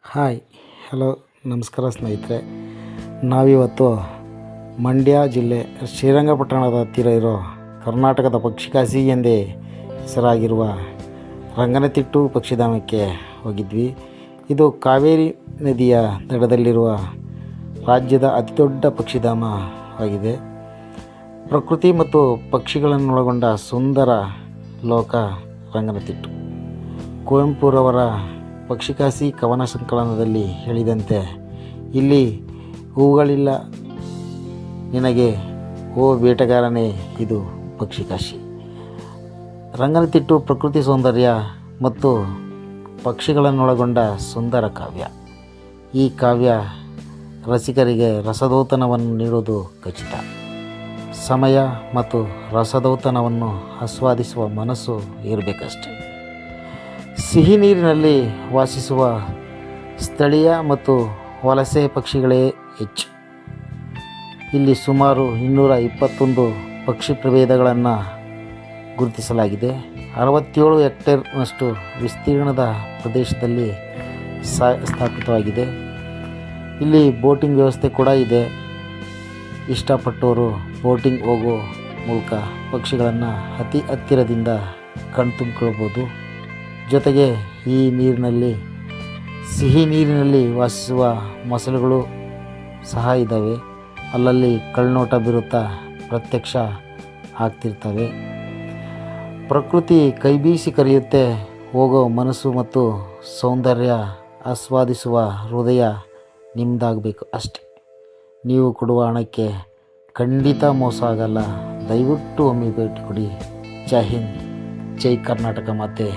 Hi hello ನಮಸ್ಕಾರ ಸ್ನೇಹಿತರೆ. ನಾವಿವತ್ತು ಮಂಡ್ಯ ಜಿಲ್ಲೆ ಶ್ರೀರಂಗಪಟ್ಟಣದ ಹತ್ತಿರ ಇರೋ ಕರ್ನಾಟಕದ ಪಕ್ಷಿಕಾಶಿ ಎಂದೇ ಹೆಸರಾಗಿರುವ ರಂಗನತಿಟ್ಟು ಪಕ್ಷಿಧಾಮಕ್ಕೆ ಹೋಗಿದ್ವಿ. ಇದು ಕಾವೇರಿ ನದಿಯ ದಡದಲ್ಲಿರುವ ರಾಜ್ಯದ ಅತಿದೊಡ್ಡ ಪಕ್ಷಿಧಾಮವಾಗಿದೆ. ಪ್ರಕೃತಿ ಮತ್ತು ಪಕ್ಷಿಗಳನ್ನೊಳಗೊಂಡ ಸುಂದರ ಲೋಕ ರಂಗನತಿಟ್ಟು. ಕುವೆಂಪುರವರ ಪಕ್ಷಿಕಾಶಿ ಕವನ ಸಂಕಲನದಲ್ಲಿ ಹೇಳಿದಂತೆ, ಇಲ್ಲಿ ಹೂವುಗಳಿಲ್ಲ ನಿನಗೆ ಓ ಬೇಟೆಗಾರನೇ, ಇದು ಪಕ್ಷಿಕಾಶಿ. ರಂಗನತಿಟ್ಟು ಪ್ರಕೃತಿ ಸೌಂದರ್ಯ ಮತ್ತು ಪಕ್ಷಿಗಳನ್ನೊಳಗೊಂಡ ಸುಂದರ ಕಾವ್ಯ. ಈ ಕಾವ್ಯ ರಸಿಕರಿಗೆ ರಸದೌತಣವನ್ನು ನೀಡುವುದು ಖಚಿತ. ಸಮಯ ಮತ್ತು ರಸದೌತಣವನ್ನು ಆಸ್ವಾದಿಸುವ ಮನಸ್ಸು ಇರಬೇಕಷ್ಟೆ. ಸಿಹಿ ನೀರಿನಲ್ಲಿ ವಾಸಿಸುವ ಸ್ಥಳೀಯ ಮತ್ತು ವಲಸೆ ಪಕ್ಷಿಗಳೇ ಹೆಚ್ಚು. ಇಲ್ಲಿ ಸುಮಾರು 221 ಪಕ್ಷಿ ಪ್ರಭೇದಗಳನ್ನು ಗುರುತಿಸಲಾಗಿದೆ. 67 ಹೆಕ್ಟೇರ್ನಷ್ಟು ವಿಸ್ತೀರ್ಣದ ಪ್ರದೇಶದಲ್ಲಿ ಸ್ಥಾಪಿತವಾಗಿದೆ. ಇಲ್ಲಿ ಬೋಟಿಂಗ್ ವ್ಯವಸ್ಥೆ ಕೂಡ ಇದೆ. ಇಷ್ಟಪಟ್ಟವರು ಬೋಟಿಂಗ್ ಹೋಗೋ ಮೂಲಕ ಪಕ್ಷಿಗಳನ್ನು ಅತಿ ಹತ್ತಿರದಿಂದ ಕಣ್ತುಂಬಿಕೊಳ್ಳಬಹುದು. ಜೊತೆಗೆ ಈ ಸಿಹಿ ನೀರಿನಲ್ಲಿ ವಾಸಿಸುವ ಮೊಸಳೆಗಳು ಸಹ ಇದ್ದಾವೆ. ಅಲ್ಲಲ್ಲಿ ಕಳ್ನೋಟ ಬೀರುತ್ತಾ ಪ್ರತ್ಯಕ್ಷ ಆಗ್ತಿರ್ತವೆ. ಪ್ರಕೃತಿ ಕೈಬೀಸಿ ಕರೆಯುತ್ತೆ. ಹೋಗೋ ಮನಸ್ಸು ಮತ್ತು ಸೌಂದರ್ಯ ಆಸ್ವಾದಿಸುವ ಹೃದಯ ನಿಮ್ಮದಾಗಬೇಕು ಅಷ್ಟೆ. ನೀವು ಕೊಡುವ ಹಣಕ್ಕೆ ಖಂಡಿತ ಮೋಸ ಆಗಲ್ಲ. ದಯವಿಟ್ಟು ಒಮ್ಮೆ ಭೇಟಿ ಕೊಡಿ. ಜೈ ಹಿಂದ್, ಜೈ ಕರ್ನಾಟಕ ಮಾತೆ.